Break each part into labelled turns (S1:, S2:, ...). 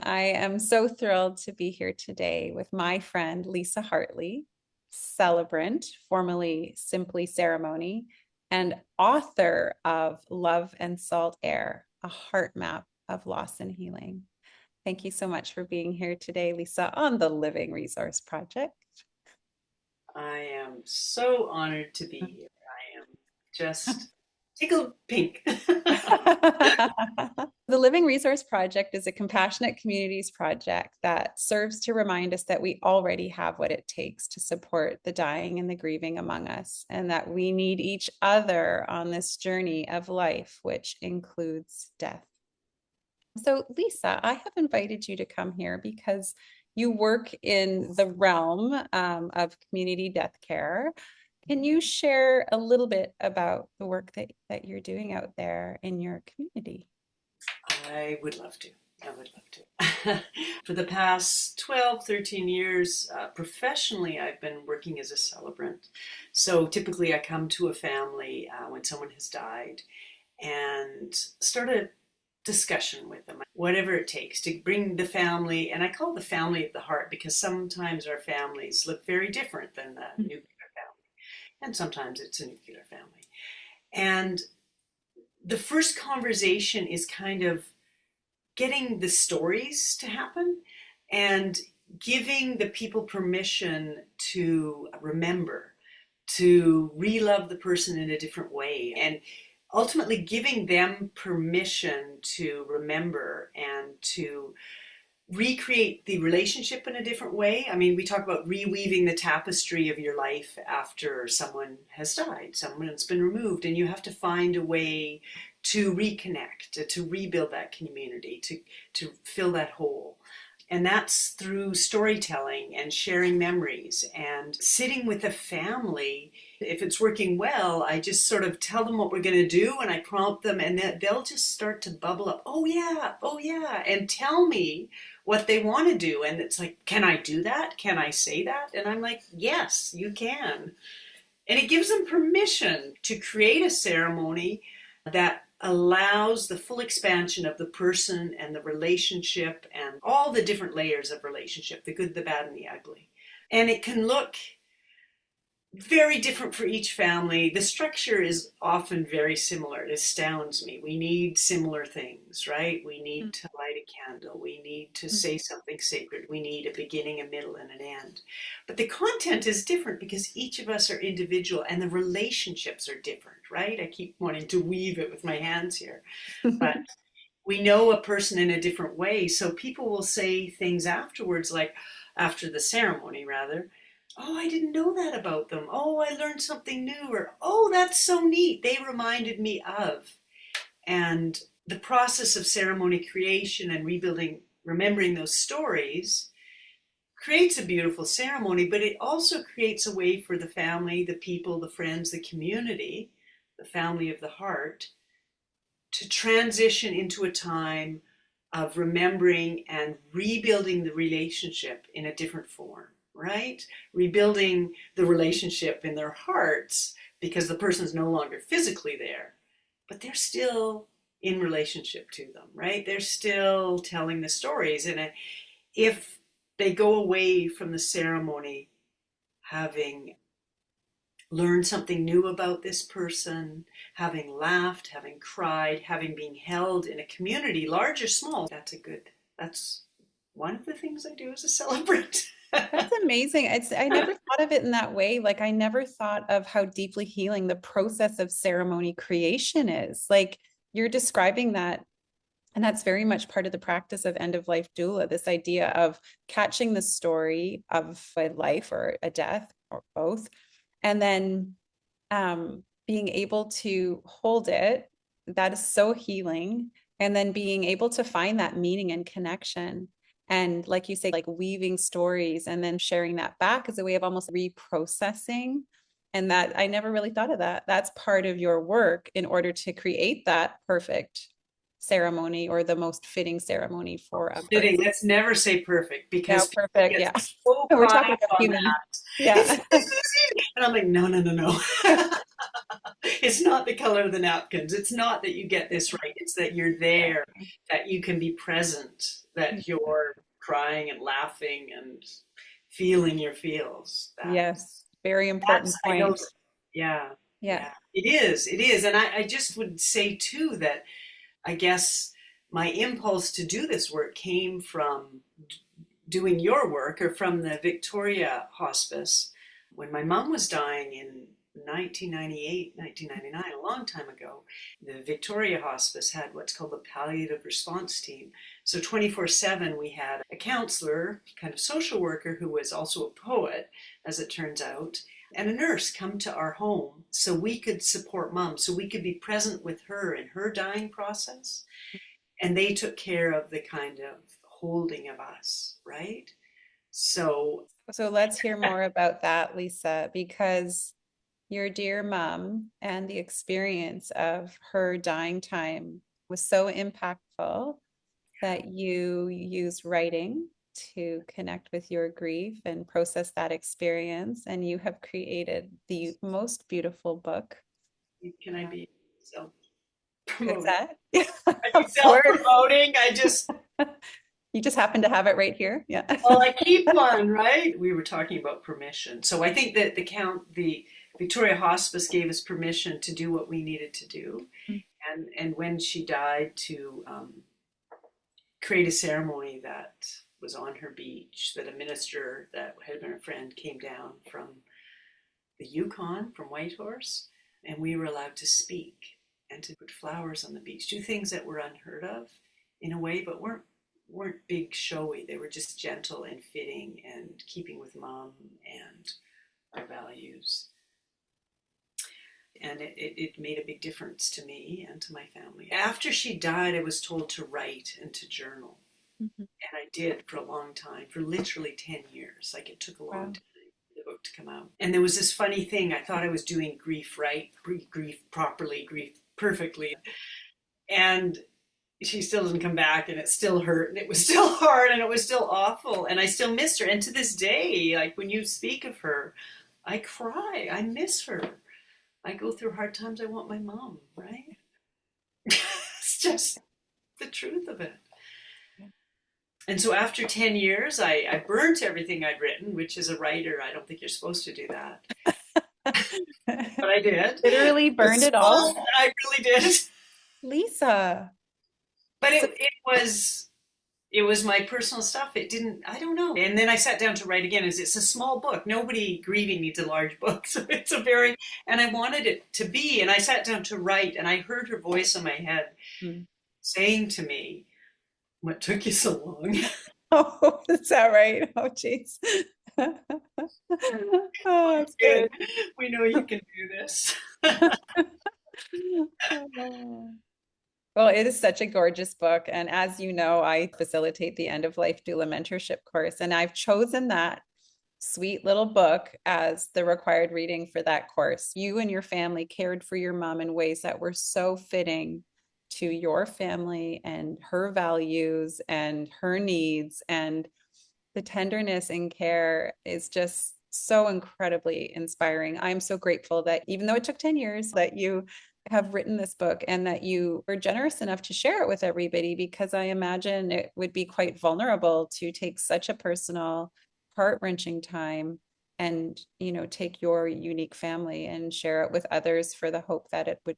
S1: I am so thrilled to be here today with my friend Lisa Hartley, celebrant, formerly Simply Ceremony, and author of Love and Salt Air, a heart map of loss and healing. Thank you so much for being here today, Lisa, on the Living Resource Project.
S2: I am so honored to be here. I am just tickled pink.
S1: The Living Resource Project is a compassionate communities project that serves to remind us that we already have what it takes to support the dying and the grieving among us, and that we need each other on this journey of life, which includes death. So, Lisa, I have invited you to come here because you work in the realm of community death care. Can you share a little bit about the work that you're doing out there in your community?
S2: I would love to. I would love to. For the past 12, 13 years, professionally, I've been working as a celebrant. So typically, I come to a family when someone has died and start a discussion with them, whatever it takes to bring the family. And I call it the family of the heart because sometimes our families look very different than the nuclear family. And sometimes it's a nuclear family. And the first conversation is kind of getting the stories to happen and giving the people permission to remember, to re-love the person in a different way, and ultimately giving them permission to remember and to recreate the relationship in a different way. I mean, we talk about reweaving the tapestry of your life after someone has died, someone's been removed, and you have to find a way to reconnect, to rebuild that community, to fill that hole. And that's through storytelling and sharing memories and sitting with a family. If it's working well, I just sort of tell them what we're going to do and I prompt them, and they'll just start to bubble up. Oh yeah, and tell me what they want to do. And it's like, can I do that? Can I say that? And I'm like, yes, you can. And it gives them permission to create a ceremony that allows the full expansion of the person and the relationship and all the different layers of relationship, the good, the bad, and the ugly. And it can look very different for each family. The structure is often very similar. It astounds me. We need similar things, right? We need to light a candle. We need to say something sacred. We need a beginning, a middle, and an end. But the content is different because each of us are individual and the relationships are different, right? I keep wanting to weave it with my hands here. But we know a person in a different way. So people will say things afterwards, like after the ceremony, rather. Oh, I didn't know that about them. Oh, I learned something new. Or, oh, that's so neat. They reminded me of. And the process of ceremony creation and rebuilding, remembering those stories, creates a beautiful ceremony, but it also creates a way for the family, the people, the friends, the community, the family of the heart, to transition into a time of remembering and rebuilding the relationship in a different form, right? Rebuilding the relationship in their hearts because the person's no longer physically there, but they're still in relationship to them, right? They're still telling the stories. And if they go away from the ceremony having learned something new about this person, having laughed, having cried, having been held in a community, large or small, that's one of the things I do as a celebrant.
S1: That's amazing. I never thought of it in that way. Like I never thought of how deeply healing the process of ceremony creation is. Like you're describing that, and that's very much part of the practice of end of life doula, this idea of catching the story of a life or a death or both, and then being able to hold it. That is so healing. And then being able to find that meaning and connection. And like you say, like weaving stories and then sharing that back as a way of almost reprocessing. And that I never really thought of that. That's part of your work in order to create that perfect ceremony or the most fitting ceremony for a
S2: Fitting.
S1: person.
S2: Let's never say perfect
S1: Yeah,
S2: because people
S1: perfect.
S2: get
S1: Yeah.
S2: so
S1: We're
S2: caught
S1: talking
S2: up
S1: about
S2: on
S1: human.
S2: that.
S1: Yeah.
S2: It's and I'm like, no. It's not the color of the napkins. It's not that you get this right. It's that you're there, that you can be present, that you're crying and laughing and feeling your feels.
S1: Yes, very important
S2: That's, I know,
S1: point.
S2: yeah,
S1: Yeah.
S2: yeah, it is, it is. And I just would say too that I guess my impulse to do this work came from doing your work or from the Victoria Hospice. When my mom was dying in 1998, 1999, a long time ago, the Victoria Hospice had what's called the palliative response team. So 24/7, we had a counselor, kind of social worker who was also a poet, as it turns out, and a nurse come to our home so we could support mom, so we could be present with her in her dying process. And they took care of the kind of holding of us, right? So,
S1: So let's hear more about that, Lisa, because your dear mom and the experience of her dying time was so impactful that you use writing to connect with your grief and process that experience. And you have created the most beautiful book.
S2: can I be self
S1: What's
S2: promoting?
S1: that?
S2: I be
S1: Of
S2: self
S1: course.
S2: promoting. I just,
S1: You just happen to have it right here. Yeah.
S2: well, I keep one, right? We were talking about permission. So I think that the Victoria Hospice gave us permission to do what we needed to do. And when she died, to create a ceremony that was on her beach, that a minister that had been a friend came down from the Yukon, from Whitehorse, and we were allowed to speak and to put flowers on the beach, do things that were unheard of in a way, but weren't big showy. They were just gentle and fitting and keeping with mom and our values. And it made a big difference to me and to my family. After she died, I was told to write and to journal.
S1: Mhm.
S2: And I did for a long time, for literally 10 years. Like, it took a long
S1: Wow.
S2: time for the book to come out. And there was this funny thing. I thought I was doing grief right, grief properly, grief perfectly. And she still didn't come back, and it still hurt, and it was still hard, and it was still awful. And I still miss her. And to this day, like, when you speak of her, I cry. I miss her. I go through hard times. I want my mom, right? It's just the truth of it.
S1: Yeah.
S2: And so after 10 years, I burnt everything I'd written, which, as a writer, I don't think you're supposed to do that. But I did.
S1: Literally burned
S2: It's
S1: it all.
S2: fun. I really did.
S1: Lisa.
S2: But
S1: So,
S2: it was my personal stuff. It didn't, I don't know. And then I sat down to write again. It's a small book. Nobody grieving needs a large book. So it's a very, and I wanted it to be. And I sat down to write, and I heard her voice in my head
S1: hmm.
S2: saying to me, "What took you so long?"
S1: Oh, is that right? Oh, jeez. Oh, that's
S2: Good.
S1: good.
S2: We know you can do this.
S1: Oh. Well, it is such a gorgeous book. And as you know, I facilitate the end of life doula mentorship course, and I've chosen that sweet little book as the required reading for that course. You and your family cared for your mom in ways that were so fitting to your family and her values and her needs. And the tenderness and care is just so incredibly inspiring. I'm so grateful that even though it took 10 years, that you have written this book and that you were generous enough to share it with everybody, because I imagine it would be quite vulnerable to take such a personal, heart-wrenching time and, take your unique family and share it with others for the hope that it would,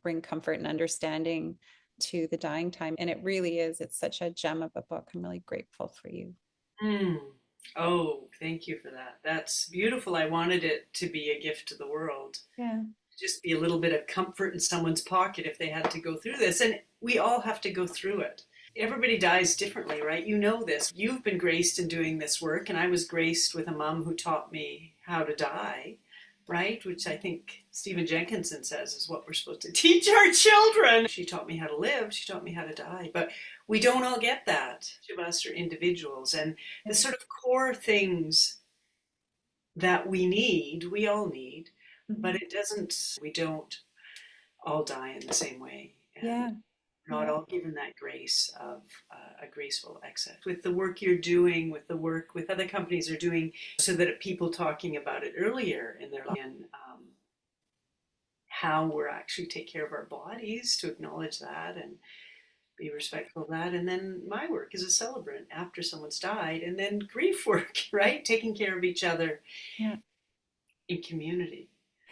S1: bring comfort and understanding to the dying time. And it really is, it's such a gem of a book. I'm really grateful for you.
S2: Mm. Oh, thank you for that. That's beautiful. I wanted it to be a gift to the world.
S1: Yeah.
S2: Just be a little bit of comfort in someone's pocket if they had to go through this. And we all have to go through it. Everybody dies differently, right? You know this. You've been graced in doing this work, and I was graced with a mom who taught me how to die, right? Which I think Stephen Jenkinson says is what we're supposed to teach our children. She taught me how to live. She taught me how to die. But we don't all get that. Each of us are individuals. And the sort of core things that we all need, but
S1: Mhm.
S2: it doesn't, we don't all die in the same way. And
S1: Yeah.
S2: not
S1: Yeah.
S2: all given that grace of a graceful exit. With the work you're doing, with the work with other companies are doing, so that people talking about it earlier in their life, and how we're actually take care of our bodies, to acknowledge that and be respectful of that. And then my work as a celebrant after someone's died, and then grief work, right? Taking care of each other
S1: Yeah.
S2: in community.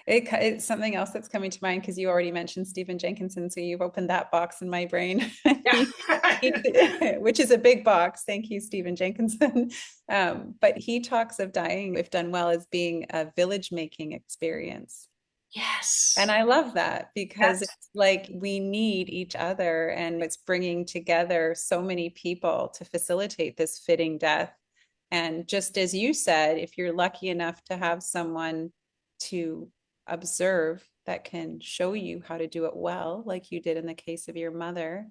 S1: It's something else that's coming to mind because you already mentioned Stephen Jenkinson, so you've opened that box in my brain.
S2: Yeah.
S1: Which is a big box. Thank you, Stephen Jenkinson. But he talks of dying, if done well, as being a village making experience. And
S2: Yes.
S1: I love that because
S2: That's
S1: it's like we need each other and it's bringing together so many people to facilitate this fitting death. And just as you said, if you're lucky enough to have someone to observe that can show you how to do it well, like you did in the case of your mother,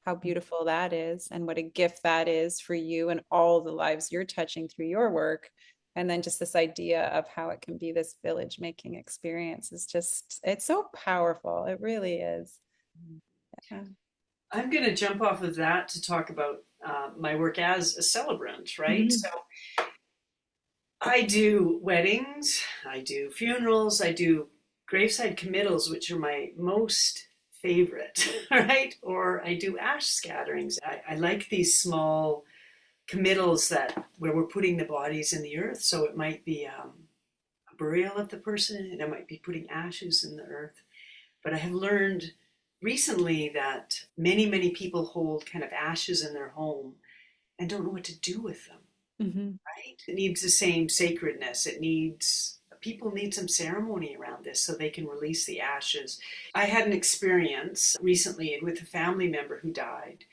S1: how beautiful that is, and what a gift that is for you and all the lives you're touching through your work. And then just this idea of how it can be this village making experience is just, it's so powerful. It really is. Yeah.
S2: I'm going to jump off of that to talk about my work as a celebrant, right?
S1: Mhm.
S2: So I do weddings, I do funerals, I do graveside committals, which are my most favorite, right? Or I do ash scatterings. I like these small committals that where we're putting the bodies in the earth. So it might be a burial of the person, and I might be putting ashes in the earth. But I have learned recently that many people hold kind of ashes in their home and don't know what to do with them,
S1: Mhm.
S2: right? It needs the same sacredness. It needs, people need some ceremony around this so they can release the ashes. I had an experience recently with a family member who died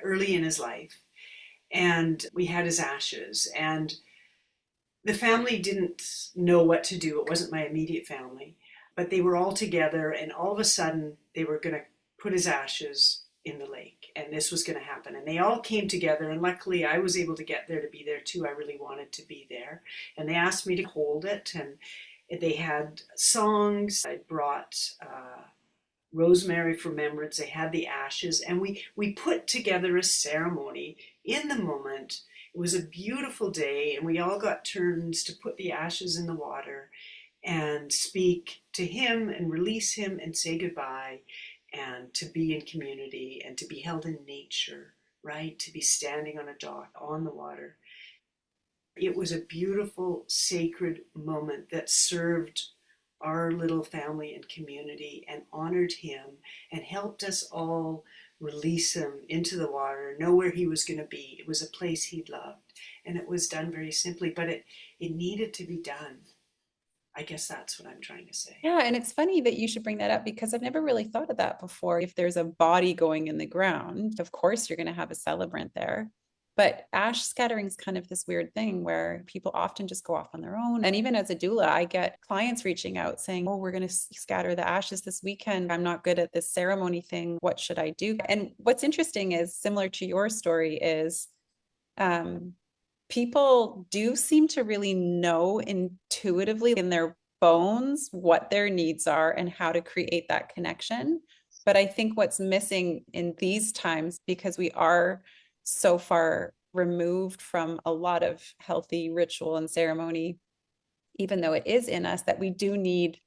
S2: early in his life, and we had his ashes, and the family didn't know what to do. It wasn't my immediate family, but they were all together, and all of a sudden they were going to put his ashes in the lake, and this was going to happen. And they all came together, and luckily I was able to get there to be there too. I really wanted to be there, and they asked me to hold it, and they had songs. I brought rosemary for remembrance. They had the ashes, and we put together a ceremony in the moment. It was a beautiful day, and we all got turns to put the ashes in the water and speak to him and release him and say goodbye, and to be in community and to be held in nature, right? To be standing on a dock on the water. It was a beautiful, sacred moment that served our little family and community and honored him and helped us all release him into the water, know where he was going to be. It was a place he loved. And it was done very simply, but it needed to be done. I guess that's what I'm trying to say.
S1: Yeah, and it's funny that you should bring that up because I've never really thought of that before. If there's a body going in the ground, of course you're going to have a celebrant there. But ash scattering is kind of this weird thing where people often just go off on their own. And even as a doula, I get clients reaching out saying, "Oh, we're going to scatter the ashes this weekend. I'm not good at this ceremony thing. What should I do?" And what's interesting is similar to your story is um, people do seem to really know intuitively in their bones what their needs are and how to create that connection. But I think what's missing in these times, because we are so far removed from a lot of healthy ritual and ceremony, even though it is in us, that we do need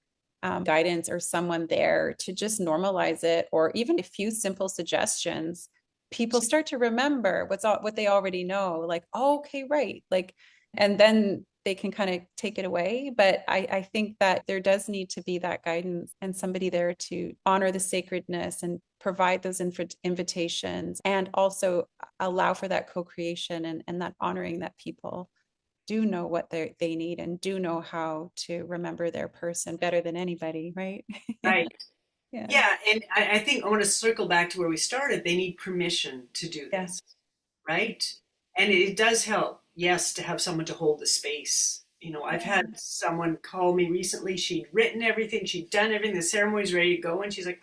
S1: guidance or someone there to just normalize it, or even a few simple suggestions. People start to remember what they already know, like, oh, okay, right, like, and then they can kind of take it away. But I think that there does need to be that guidance and somebody there to honor the sacredness and provide those invitations and also allow for that co-creation and that honoring that people do know what they need and do know how to remember their person better than anybody, right?
S2: Right.
S1: Yeah.
S2: Yeah, and I think I want to circle back to where we started. They need permission to do
S1: Yeah.
S2: this, right? And it does help, yes, to have someone to hold the space. You know, I've had someone call me recently. She'd written everything, she'd done everything, the ceremony's ready to go, and she's like,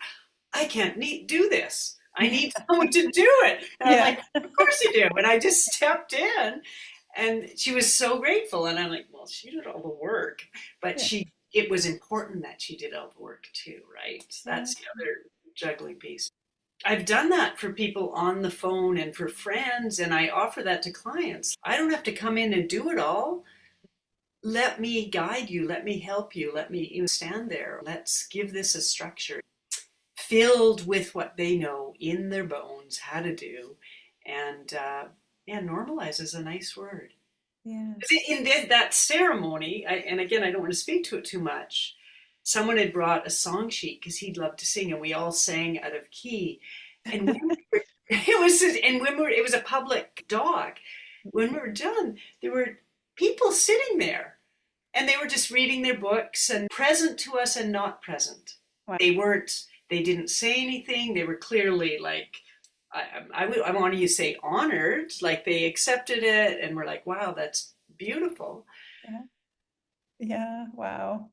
S2: I can't do this. I need someone to do it. And I'm
S1: Yeah.
S2: like, of course you do. And I just stepped in, and she was so grateful. And I'm like, well, she did all the work, but
S1: Yeah.
S2: it was important that she did all the work too, right?
S1: Yeah.
S2: That's the other juggling piece. I've done that for people on the phone and for friends, and I offer that to clients. I don't have to come in and do it all. let me guide you, let me help you, let me stand there. Let's give this a structure filled with what they know in their bones how to do. And yeah, normalize is a nice word.
S1: Yeah.
S2: In that ceremony, and again, I don't want to speak to it too much. Someone had brought a song sheet because he'd love to sing, and we all sang out of key. And when we were, it was a public dog. When we were done, there were people sitting there, and they were just reading their books and present to us and not present.
S1: Wow.
S2: They weren't. They didn't say anything. They were clearly like I want to say honored, like they accepted it and were like, wow, that's beautiful.
S1: Yeah. Yeah. Wow.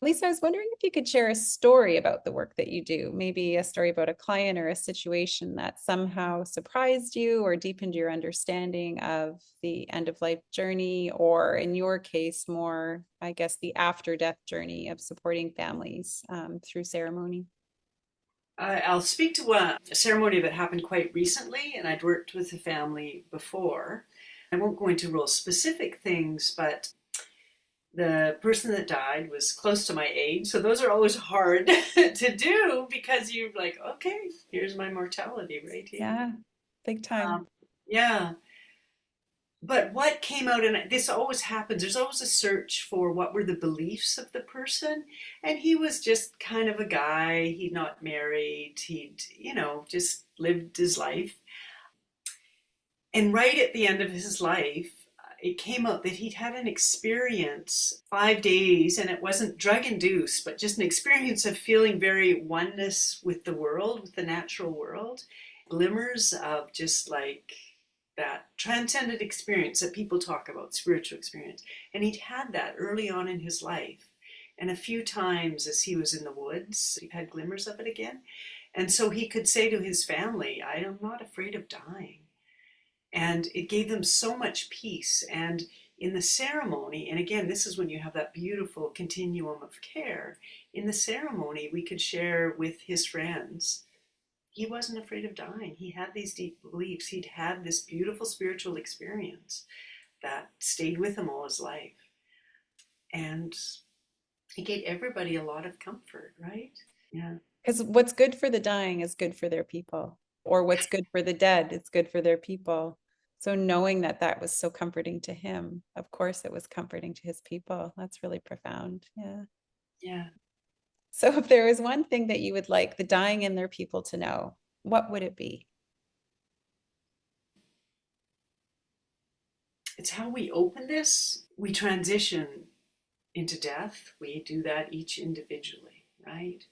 S1: Lisa, I was wondering if you could share a story about the work that you do, maybe a story about a client or a situation that somehow surprised you or deepened your understanding of the end of life journey, or in your case, more, I guess, the after death journey of supporting families through ceremony.
S2: I'll speak to a ceremony that happened quite recently, and I'd worked with the family before. I won't go into real specific things, but the person that died was close to my age, so those are always hard to do because you're like, okay, here's my mortality right here.
S1: Yeah, big time.
S2: Yeah, but what came out, and this always happens, there's always a search for what were the beliefs of the person. And he was just kind of a guy, he'd not married, he'd, just lived his life. And right at the end of his life, it came out that he'd had an experience 5 days, and it wasn't drug induced, but just an experience of feeling very oneness with the world, with the natural world. Glimmers of just like that transcendent experience that people talk about, spiritual experience. And he'd had that early on in his life. And a few times as he was in the woods, he had glimmers of it again. And so he could say to his family, I am not afraid of dying. And it gave them so much peace. And in the ceremony, and again, this is when you have that beautiful continuum of care. In the ceremony, we could share with his friends. He wasn't afraid of dying. He had these deep beliefs. He'd had this beautiful spiritual experience that stayed with him all his life. And he gave everybody a lot of comfort, right? Yeah.
S1: Because what's good for the dying is good for their people, or what's good for the dead is good for their people. So knowing that that was so comforting to him, of course it was comforting to his people. That's really profound. Yeah.
S2: Yeah.
S1: So if there is one thing that you would like the dying and their people to know, what would it be?
S2: It's how we open this. We transition into death. We do that each individually, right?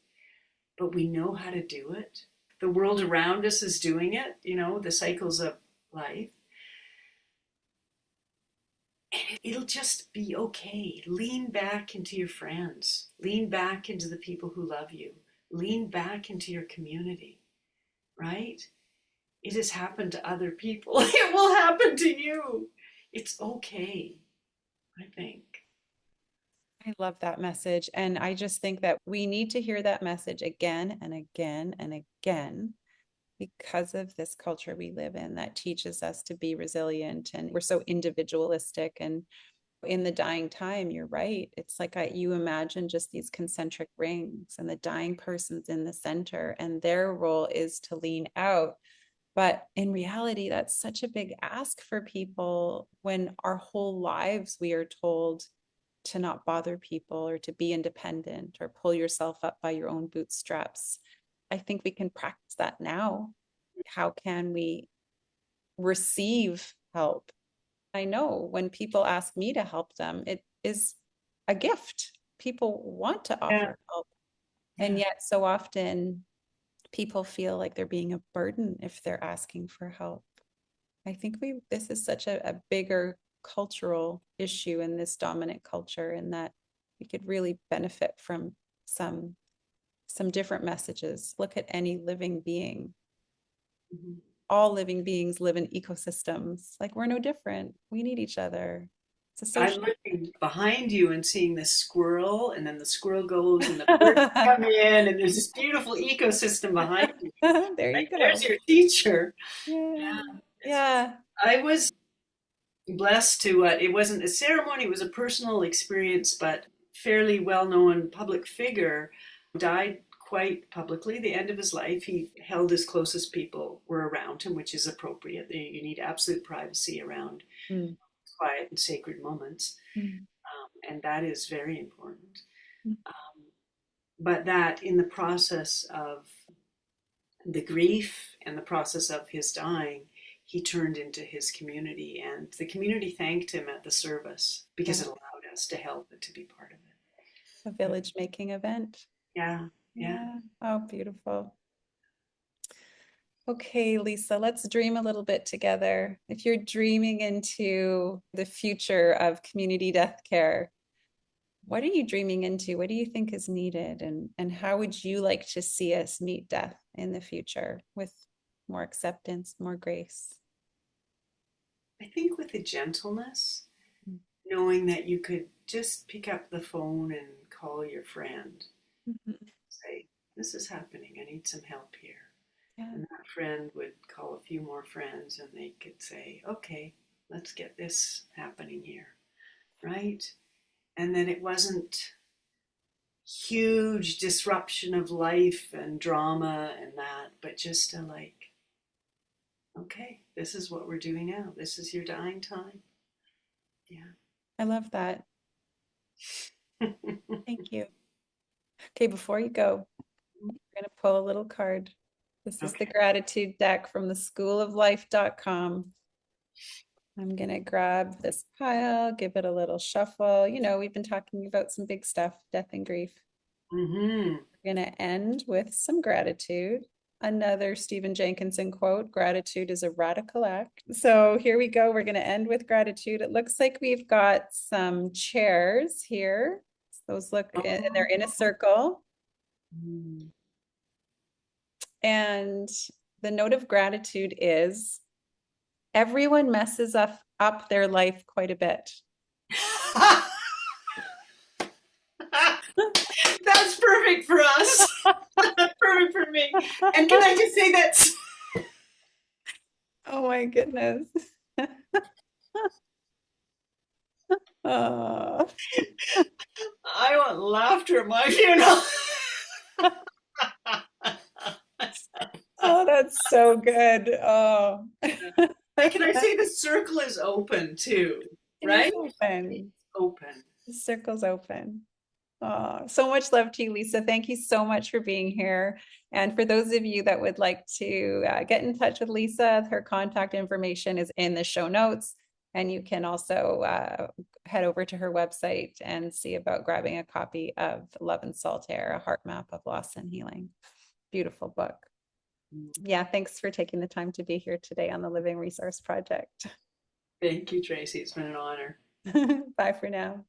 S2: But we know how to do it. The world around us is doing it, the cycles of life. And it'll just be okay. Lean back into your friends. Lean back into the people who love you. Lean back into your community, right? It has happened to other people. It will happen to you. It's okay, I think.
S1: I love that message. And I just think that we need to hear that message again and again and again because of this culture we live in that teaches us to be resilient, and we're so individualistic. And in the dying time, you're right. It's like you imagine just these concentric rings, and the dying person's in the center, and their role is to lean out. But in reality, that's such a big ask for people when our whole lives we are told to not bother people or to be independent or pull yourself up by your own bootstraps. I think we can practice that now. How can we receive help? I know when people ask me to help them, it is a gift. People want to
S2: Yeah,
S1: offer help. And
S2: yeah.
S1: yet, so often, people feel like they're being a burden if they're asking for help. I think this is such a bigger cultural issue in this dominant culture, and that we could really benefit from some different messages. Look at any living being.
S2: Mhm.
S1: All living beings live in ecosystems. Like we're no different. We need each other. It's a
S2: I'm
S1: social.
S2: looking behind you and seeing this squirrel, and then the squirrel goes, and the birds come in, and there's this beautiful ecosystem behind you.
S1: There
S2: Like,
S1: you
S2: there's
S1: go.
S2: your teacher.
S1: Yeah.
S2: Yeah, it's,
S1: Yeah.
S2: I was blessed to it wasn't a ceremony, it was a personal experience, but fairly well-known public figure died quite publicly the end of his life. He held his closest people were around him, which is appropriate. You need absolute privacy around
S1: Mm,
S2: quiet and sacred moments,
S1: mm,
S2: and that is very important.
S1: mm.
S2: But that in the process of the grief and the process of his dying, he turned into his community, and the community thanked him at the service because
S1: Yeah,
S2: it allowed us to help and to be part of
S1: a
S2: it.
S1: village making event.
S2: Yeah, yeah.
S1: Yeah. Oh, beautiful. Okay, Lisa, let's dream a little bit together. If you're dreaming into the future of community death care, what are you dreaming into? What do you think is needed? And how would you like to see us meet death in the future with more acceptance, more grace?
S2: I think with a gentleness,
S1: Mm,
S2: knowing that you could just pick up the phone and call your friend,
S1: mhm.
S2: say, "This is happening, I need some help here."
S1: Yeah,
S2: And that friend would call a few more friends and they could say, "Okay, let's get this happening here," right? And then it wasn't huge disruption of life and drama and that, but just a like, okay, this is what we're doing now. This is your dying time. Yeah.
S1: I love that. Thank you. Okay, before you go, we're going to pull a little card. This is the
S2: Okay.
S1: gratitude deck from the schooloflife.com. I'm going to grab this pile, give it a little shuffle. You know, we've been talking about some big stuff, death and grief.
S2: Mm-hmm.
S1: We're going to end with some gratitude. Another Stephen Jenkinson quote, gratitude is a radical act. So here we go. We're going to end with gratitude. It looks like we've got some chairs here. Those look, and they're in a circle. And the note of gratitude is everyone messes up their life quite a bit.
S2: That's perfect for us. That's perfect for me. And can I just say that
S1: Oh my goodness. Oh.
S2: I want laughter at my funeral.
S1: Oh, that's so good. Oh.
S2: And can I say the circle is open too,
S1: It is
S2: right? It's
S1: open.
S2: open.
S1: The circle's open. Oh, so much love to you, Lisa. Thank you so much for being here. And for those of you that would like to get in touch with Lisa, her contact information is in the show notes. And you can also head over to her website and see about grabbing a copy of Love and Saltaire, a heart map of loss and healing. Beautiful book. Yeah, thanks for taking the time to be here today on the Living Resource Project.
S2: Thank you, Tracy. It's been an honor.
S1: Bye for now.